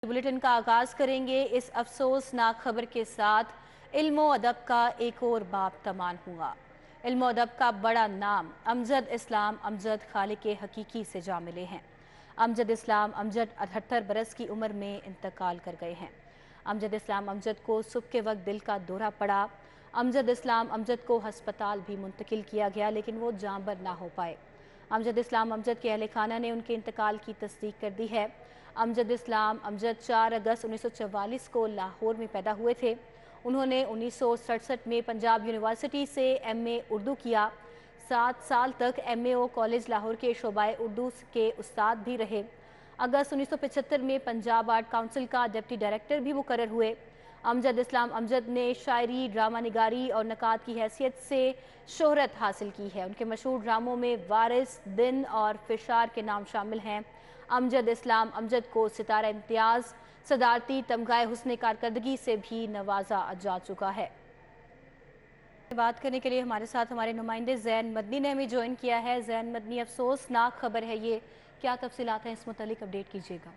Bulletin का आगाज करेंगे इस अफसोसनाक खबर के साथ। इल्मो अदब का एक और बाब तमाम हुआ। इल्मो अदब का बड़ा नाम अमजद इस्लाम अमजद खालिक हकीकी से जा मिले हैं। अमजद इस्लाम अमजद 78 बरस की उम्र में इंतकाल कर गए हैं। अमजद इस्लाम अमजद को सुबह के वक्त दिल का दौरा पड़ा। अमजद इस्लाम अमजद को हस्पताल भी मुंतकिल किया गया, लेकिन वो जाँबर ना हो पाए। अमजद इस्लाम अमजद के अहल खाना ने उनके इंतकाल की तस्दीक कर दी है। अमजद इस्लाम अमजद 4 अगस्त 1944 को लाहौर में पैदा हुए थे। उन्होंने 1967 में पंजाब यूनिवर्सिटी से MA उर्दू किया। 7 साल तक MAO कॉलेज लाहौर के शोबाए उर्दू के उस्ताद भी रहे। अगस्त 1975 में पंजाब आर्ट काउंसिल का डिप्टी डायरेक्टर भी मुकर्रर हुए। अमजद इस्लाम अमजद ने शायरी, ड्रामा निगारी और नकात की हैसियत से शोहरत हासिल की है। उनके मशहूर ड्रामों में वारिस, दिन और फिशार के नाम शामिल हैं। अमजद इस्लाम अमजद को सितारा इम्तियाज़, सदारती तमगाए हुस्न कारकर्दगी से भी नवाजा जा चुका है। बात करने के लिए हमारे साथ हमारे नुमाइंदे जैन मदनी ने हमें ज्वाइन किया है। जैन मदनी, अफसोसनाक खबर है ये, क्या तफसीलात हैं इस मुतालिक अपडेट कीजिएगा।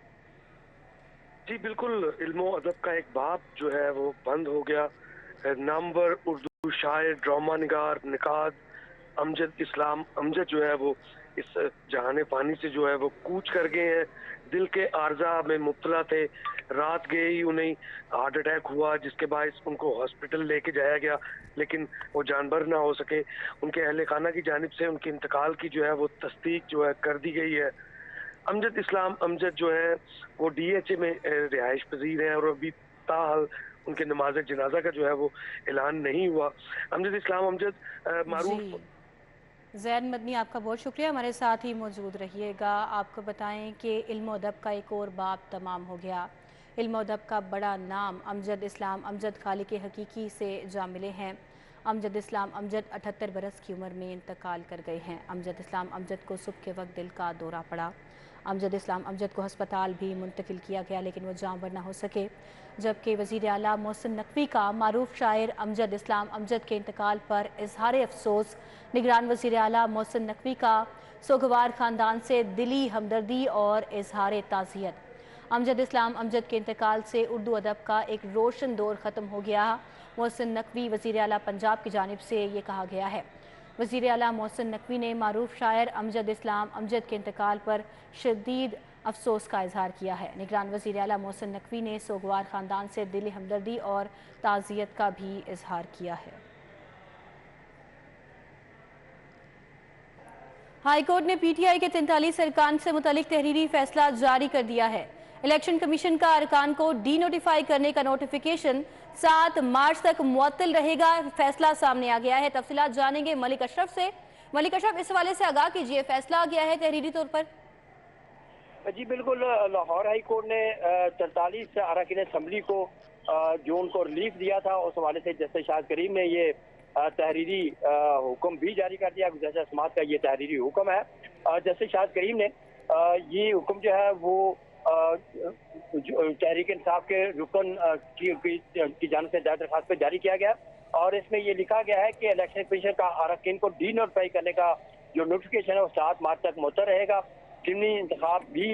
जी बिल्कुल, इल्मो अदब का एक बाब जो है वो बंद हो गया। नामवर उर्दू शायर, ड्रामा निगार, निकाद अमजद इस्लाम अमजद जो है वो इस जहाने पानी से जो है वो कूच कर गए हैं। दिल के आर्जा में मुब्तला थे। रात गए ही उन्हें हार्ट अटैक हुआ, जिसके बायस उनको हॉस्पिटल लेके जाया गया, लेकिन वो जानबर ना हो सके। उनके अहले खाना की जानिब से उनके इंतकाल की जो है वो तस्दीक जो है कर दी गई है। अमजद इस्लाम अमजद जो है वो DHA में रिहाइश पजीर है और अभी ताहल उनके नमाज जनाजा का जो है वो ऐलान नहीं हुआ। अमजद इस्लाम अमजद मारूफ। जैन मदनी, आपका बहुत शुक्रिया, हमारे साथ ही मौजूद रहिएगा। आपको बताएं कि इल्म अदब का एक और बाब तमाम हो गया। इल्म अदब का बड़ा नाम अमजद इस्लाम अमजद खालिक हकीकी से जा मिले हैं। अमजद इस्लाम अमजद 78 बरस की उम्र में इंतकाल कर गए हैं। अमजद इस्लाम अमजद को सुबह के वक्त दिल का दौरा पड़ा। अमजद इस्लाम अमजद को हस्पताल भी मुंतकिल किया गया, लेकिन वो जाँबर ना हो सके। जबकि वज़ीर आला मोहसिन नकवी का मारूफ शायर अमजद इस्लाम अमजद के इंतकाल पर इजहार अफसोस। निगरान वज़ीर आला मोहसिन नकवी का सोगवार ख़ानदान से दिली हमदर्दी और इजहार ताज़ियत। अमजद इस्लाम अमजद के इंतकाल से उर्दू अदब का एक रोशन दौर ख़त्म हो गया। मोहसिन नकवी वज़ीर आला पंजाब की जानिब से ये कहा गया है। वज़ीर आला मोहसिन नकवी ने मारूफ शायर अमजद इस्लाम अमजद के इंतकाल पर शदीद अफसोस का इजहार किया है। निगरान वज़ीर आला मोहसिन नकवी ने सोगवार ख़ानदान से दिली हमदर्दी और ताज़ियत का भी इजहार किया है। हाईकोर्ट ने PTI के 43 अरकान से मुतालिक तहरीरी फैसला जारी कर दिया है। इलेक्शन कमीशन का अरकान को डी नोटिफाई करने का नोटिफिकेशन 7 मार्च तक मुअत्तल रहेगा। फैसला सामने आ गया है। तफसीलात जानेंगे मलिक अशरफ से। मलिक अशरफ, इस हवाले से आगाह कीजिए, फैसला आ गया है तहरीरी तौर पर। जी बिल्कुल, लाहौर हाई कोर्ट ने 43 अरकान असम्बली को जो उनको रिलीफ दिया था, उस हवाले से जस्टिस शाहद करीम ने ये तहरीरी हुक्म भी जारी कर दिया। गुज़श्ता समात का ये तहरीरी हुक्म है। जस्टिस शाहद करीम ने ये हुक्म जो है वो तहरीक इंसाफ के रुकन की जानिब से दरख्वास्त पर जारी किया गया और इसमें ये लिखा गया है कि इलेक्शन कमीशन का अरकान को डी नोटिफाई करने का जो नोटिफिकेशन है वो 7 मार्च तक मुअत्तल रहेगा। ज़िमनी इंतखाब भी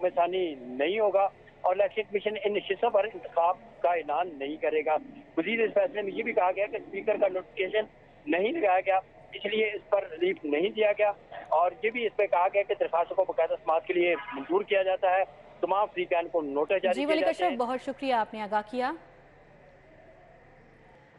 में सानी नहीं होगा और इलेक्शन कमीशन इन नशिस्तों पर इंतखाब का ऐलान नहीं करेगा। मज़ीद इस फैसले में ये भी कहा गया कि स्पीकर का नोटिफिकेशन नहीं लगाया गया, इसलिए इस पर रिलीफ नहीं दिया गया और ये भी इस पर कहा गया कि दरखास्तों को बाकायदा समात के लिए मंजूर किया जाता है। तमाम फ्रीकैन को नोटिस जारी किया जाता है। बहुत शुक्रिया, आपने आगाह किया।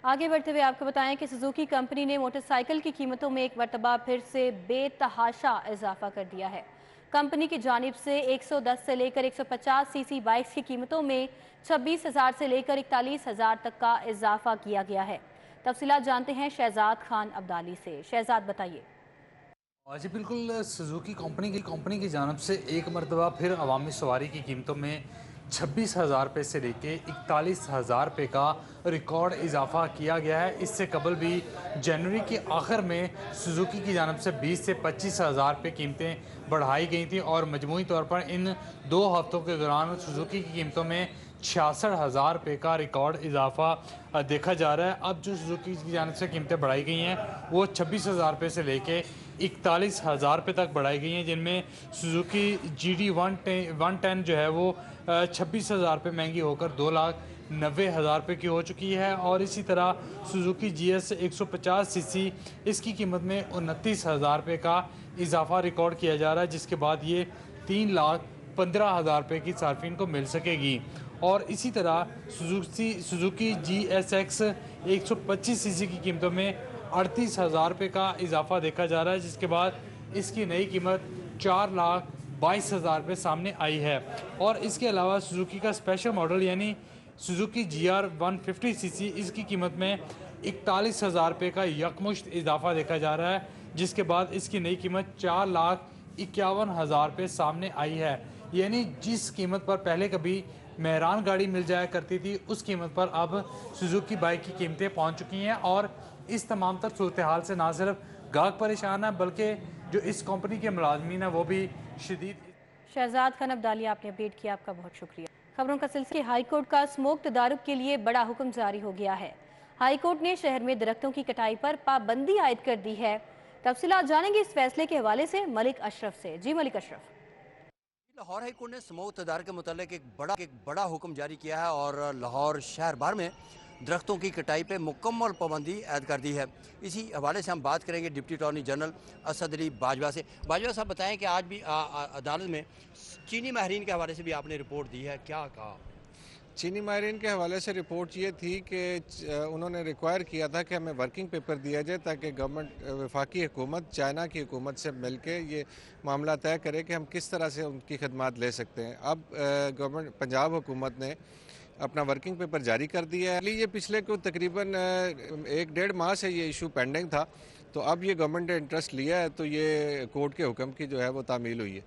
आगे बढ़ते हुए आपको बताएं कि सुजुकी कंपनी ने मोटरसाइकिल की कीमतों में एक मरतबा फिर से बेतहाशा इजाफा कर दिया है। कंपनी की जानिब से 110 से लेकर 150 सीसी बाइक्स की कीमतों में 26,000 से लेकर 41,000 तक का इजाफा किया गया है। तफसीलात जानते हैं शहजाद खान अब्दाली से। शहजाद, बताइए। जी बिल्कुल, सुजुकी कंपनी की जानिब से एक मरतबा फिर अवामी सवारी की कीमतों में 26,000 रुपये से लेके 41,000 रुपये का रिकॉर्ड इजाफा किया गया है। इससे कबल भी जनवरी के आखिर में सुजुकी की जानिब से 20 से 25,000 रुपये कीमतें बढ़ाई गई थी और मजमूई तौर पर इन 2 हफ्तों के दौरान सुजुकी की कीमतों में 66,000 रुपये का रिकॉर्ड इजाफा देखा जा रहा है। अब जो सुजुकी की जानिब से कीमतें बढ़ाई गई हैं वो 26,000 रुपये से लेके 41,000 रुपये तक बढ़ाई गई हैं, जिनमें सुजुकी GD 110 जो है वो 26,000 रुपये महंगी होकर 2,90,000 रुपये की हो चुकी है। और इसी तरह सुजुकी GS 150cc इसकी कीमत में 29,000 रुपये का इजाफा रिकॉर्ड किया जा रहा है, जिसके बाद ये 3,15,000 रुपये की सार्फिन को मिल सकेगी। और इसी तरह सुजुकी GSX 125cc की कीमतों में 38,000 रुपये का इजाफा देखा जा रहा है, जिसके बाद इसकी नई कीमत 4,22,000 रुपये सामने आई है। और इसके अलावा सुजुकी का स्पेशल मॉडल यानी सुजुकी GR 150cc इसकी कीमत में 41,000 रुपये का यकमुश्त इजाफा देखा जा रहा है, जिसके बाद इसकी नई कीमत 4,51,000 रुपये सामने आई है। यानी जिस कीमत पर पहले कभी मेहरान गाड़ी मिल जाया करती थी, उस कीमत पर अब सुजुकी बाइक की कीमतें पहुंच चुकी हैं। और इस तमाम तर सूरत हाल से ना सिर्फ गाहक परेशान है, बल्कि जो इस कंपनी के मुलाजमीन हैं वो भी शदीद। शहजाद खान अब्दाली, आपने अपडेट किया, आपका बहुत शुक्रिया। खबरों का सिलसिला। हाई कोर्ट का स्मोक तदारुक के लिए बड़ा हुक्म जारी हो गया है। हाई कोर्ट ने शहर में दरख्तों की कटाई पर पाबंदी आयद कर दी है। तफसीलात जानेंगे इस फैसले के हवाले से मलिक अशरफ से। जी मलिक अशरफ। लाहौर हाई कोर्ट ने स्मोक तदारुक के मुतालिक एक बड़ा हुक्म जारी किया है और लाहौर शहर भर में दरख्तों की कटाई पे मुकम्मल पाबंदी ऐद कर दी है। इसी हवाले से हम बात करेंगे deputy attorney general Asad Ali Bajwa से। बाजवा साहब बताएं कि आज भी अदालत में चीनी माहरीन के हवाले से भी आपने रिपोर्ट दी है, क्या कहा? चीनी माहरीन के हवाले से रिपोर्ट ये थी कि उन्होंने रिक्वायर किया था कि हमें वर्किंग पेपर दिया जाए ताकि गवर्नमेंट वफाकी हुकूमत चाइना की हुकूमत से मिल के ये मामला तय करे कि हम किस तरह से उनकी खदमात ले सकते हैं। अब गवर्नमेंट पंजाब हुकूमत ने अपना वर्किंग पेपर जारी कर दिया है। ये पिछले को तकरीबन 1-1.5 माह से ये इशू पेंडिंग था, तो अब ये गवर्नमेंट ने इंटरेस्ट लिया है, तो ये कोर्ट के हुक्म की जो है वो तामील हुई है।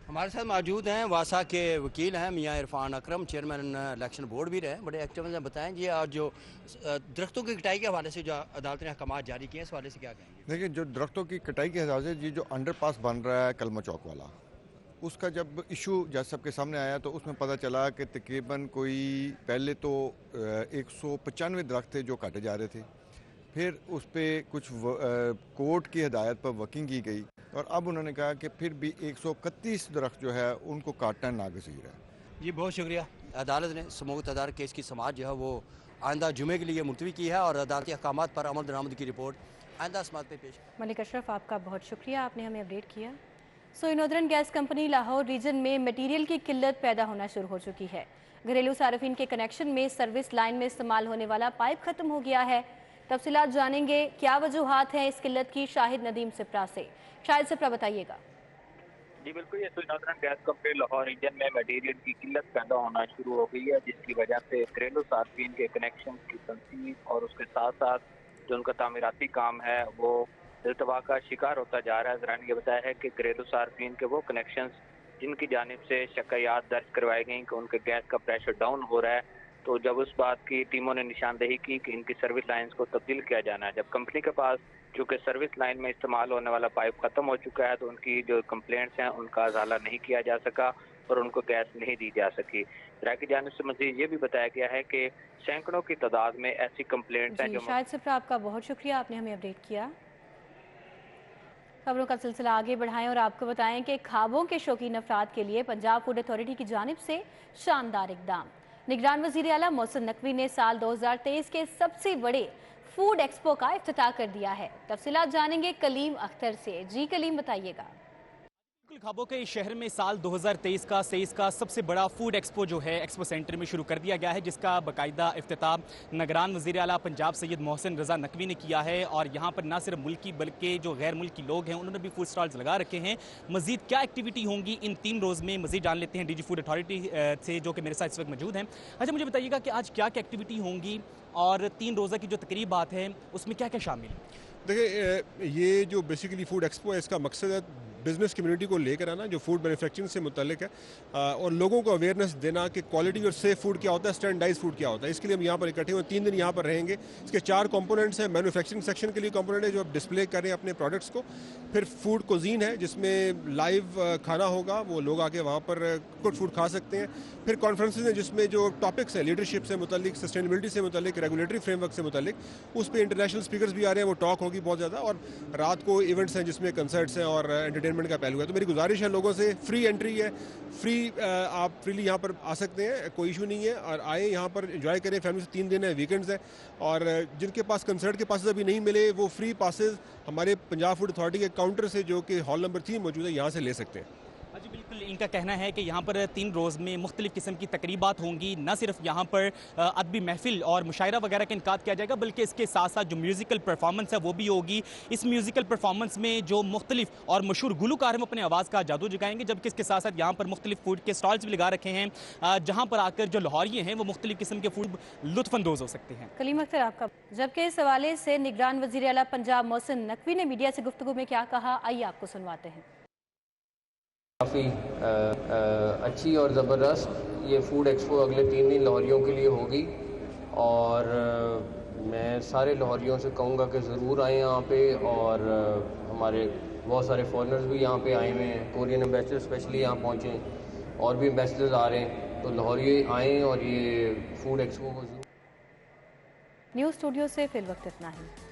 हमारे साथ मौजूद हैं वासा के वकील हैं मियाँ इरफान अकरम, चेयरमैन इलेक्शन बोर्ड भी रहे, बड़े एक्टिव हैं। बताएं जी, आज जो दरख्तों की कटाई के हवाले से जो अदालत ने अहकाम जारी किए हैं, इस हवाले से क्या कहेंगे? देखिए, जो दरख्तों की कटाई के हिसाब से जी जो अंडरपास बन रहा है कलमा चौक वाला, उसका जब इशू जज साहब के सामने आया तो उसमें पता चला कि तकरीबन कोई पहले तो 195 दरख्त थे जो काटे जा रहे थे, फिर उस पर कुछ कोर्ट की हिदायत पर वर्किंग की गई और अब उन्होंने कहा कि फिर भी 131 दरख्त जो है उनको काटना नागज़ीर है। जी बहुत शुक्रिया। अदालत ने स्मोक तदारुक केस की समाअत जो है वो आइंदा जुमे के लिए मुलतवी की है और अदालती अहकामात पर अमल दरामद की रिपोर्ट आइंदा समाअत पे पेश। मलिक अशरफ, आपका बहुत शुक्रिया, आपने हमें अपडेट किया। सोइनोदरन गैस कंपनी लाहौर रीजन में मटीरियल की किल्लत पैदा होना शुरू हो चुकी है। घरेलू सार्फिन के कनेक्शन में सर्विस लाइन में इस्तेमाल होने वाला पाइप खत्म हो गया है। तफसीलात जानेंगे, क्या वजूहात हैं इस किल्लत की, शाहिद नदीम सिप्रा से। शाहिद सिप्रा, बताइएगा। जी बिल्कुल, ये सोइनोदरन गैस कंपनी लाहौर रीजन में मटीरियल की किल्लत पैदा होना शुरू हो गई है, जिसकी वजह से घरेलू सार्फिन के कनेक्शन की तंसीब और उसके साथ साथ जो उनका तामीराती काम है वो इल्तवा का शिकार होता जा रहा है। ज़रान ये बताया है कि घरेलू सार्फिन के वो कनेक्शन जिनकी जानिब से शिकायत दर्ज करवाई गई कि उनके गैस का प्रेशर डाउन हो रहा है, तो जब उस बात की टीमों ने निशानदेही की कि इनकी सर्विस लाइंस को तब्दील किया जाना है, जब कंपनी के पास चूँकि सर्विस लाइन में इस्तेमाल होने वाला पाइप ख़त्म हो चुका है, तो उनकी जो कंप्लेंट्स हैं उनका अजाला नहीं किया जा सका और उनको गैस नहीं दी जा सकी। राय की जानिब से मज़ीद ये भी बताया गया है कि सैकड़ों की तादाद में ऐसी कंप्लेंट्स हैं जो। शाहिद सिप्रा, आपका बहुत शुक्रिया, आपने हमें अपडेट किया। खबरों का सिलसिला आगे बढ़ाएं और आपको बताएं कि ख्वाबों के शौकीन अफराद के लिए पंजाब फूड अथॉरिटी की जानिब से शानदार इकदाम। निगरान वज़ीर आला मोहसिन नकवी ने साल 2023 के सबसे बड़े फूड एक्सपो का इफ्तिताह कर दिया है। तफसीलात जानेंगे कलीम अख्तर से। जी कलीम, बताइएगा। ख्वाबों के शहर में साल 2023 का सबसे बड़ा फूड एक्सपो जो है एक्सपो सेंटर में शुरू कर दिया गया है, जिसका बाकायदा इफ्तिताह निगरान वज़ीर आला पंजाब सैयद मोहसिन रज़ा नकवी ने किया है। और यहाँ पर ना सिर्फ मुल्की बल्कि जो गैर मुल्की लोग हैं उन्होंने भी फूड स्टॉल्स लगा रखे हैं। मज़ीद क्या एक्टिविटी होंगी इन 3 रोज़ में, मज़ीद जान लेते हैं डीजी फूड अथॉरिटी से जो कि मेरे साथ इस वक्त मौजूद हैं। अच्छा, मुझे बताइएगा कि आज क्या क्या एक्टिविटी होंगी और 3 रोज़ा की जो तकरीबात है उसमें क्या क्या शामिल है? देखिए, ये जो बेसिकली फूड एक्सपो है, इसका मकसद है बिज़नेस कम्युनिटी को लेकर आना जो फूड मैन्युफैक्चरिंग से मुतल्लिक है और लोगों को अवेयरनेस देना कि क्वालिटी और सेफ फूड क्या होता है, स्टैंडर्डाइज फूड क्या होता है। इसके लिए हम यहाँ पर इकट्ठे हुए 3 दिन यहाँ पर रहेंगे। इसके 4 कंपोनेंट्स हैं। मैन्युफैक्चरिंग सेक्शन के लिए कंपोनेंट है जो आप डिस्प्ले करें अपने प्रोडक्ट्स को। फिर फूड कुजीन है जिसमें लाइव खाना होगा, वो लोग आके वहाँ पर कुड फूड खा सकते हैं। फिर कॉन्फ्रेंसेज हैं जिसमें जो टॉपिक्स हैं लीडरशिप से मुतल्लिक, सस्टेनेबिलिटी से मुतल्लिक, रेगुलेटरी फ्रेमवर्क से मुतल्लिक, उस पर इंटरनेशनल स्पीकर्स भी आ रहे हैं, वो टॉक होगी बहुत ज़्यादा। और रात को इवेंट्स हैं जिसमें कंसर्ट्स हैं और एंटरटेनमेंट एनवायरनमेंट का पहलू है। तो मेरी गुजारिश है लोगों से, फ्री एंट्री है, आप फ्रीली यहाँ पर आ सकते हैं, कोई इशू नहीं है, और आए यहाँ पर एंजॉय करें। फैमिली से 3 दिन है, वीकेंड्स है, और जिनके पास कंसर्ट के पासेस अभी नहीं मिले वो फ्री पासेस हमारे पंजाब फूड अथॉरिटी के काउंटर से, जो कि हॉल नंबर 3 मौजूद है, यहाँ से ले सकते हैं। जी बिल्कुल, इनका कहना है कि यहाँ पर 3 रोज़ में मुख्तलिफ़ किस्म की तकरीबात होंगी। न सिर्फ यहाँ पर अदबी महफिल और मुशायरा वगैरह का इनकाद किया जाएगा, बल्कि इसके साथ साथ जो म्यूज़िकल परफॉर्मेंस है वो भी होगी। इस म्यूज़िकल परफॉर्मेंस में जो मुख्तलिफ और मशहूर गुलकार हम अपने आवाज़ का जादू जगाएंगे, जबकि इसके साथ साथ यहाँ पर मुख्तलिफ फूड के स्टॉल्स भी लगा रखे हैं, जहाँ पर आकर जो लाहौरिये हैं वो मुख्तलिफ किस्म के फूड लुत्फ़अंदोज़ हो सकते हैं। कलीम अख्तर आपका। जबकि इस हवाले से निगरान वज़ीर आला पंजाब मोहसिन नकवी ने मीडिया से गुफ्तगू में क्या कहा, आइए आपको सुनवाते हैं। काफ़ी अच्छी और ज़बरदस्त ये फूड एक्सपो अगले 3 दिन लाहौरियों के लिए होगी, और मैं सारे लाहौरियों से कहूँगा कि ज़रूर आएँ यहाँ पे, और हमारे बहुत सारे फॉरेनर्स भी यहाँ पे आए हुए हैं, कोरियन एम्बेसडर स्पेशली यहाँ पहुँचे, और भी एम्बेसडर्स आ रहे हैं, तो लाहौरी आएँ और ये फूड एक्सपो को ज़रूर। न्यूज़ स्टूडियो से फिल वक्त इतना ही।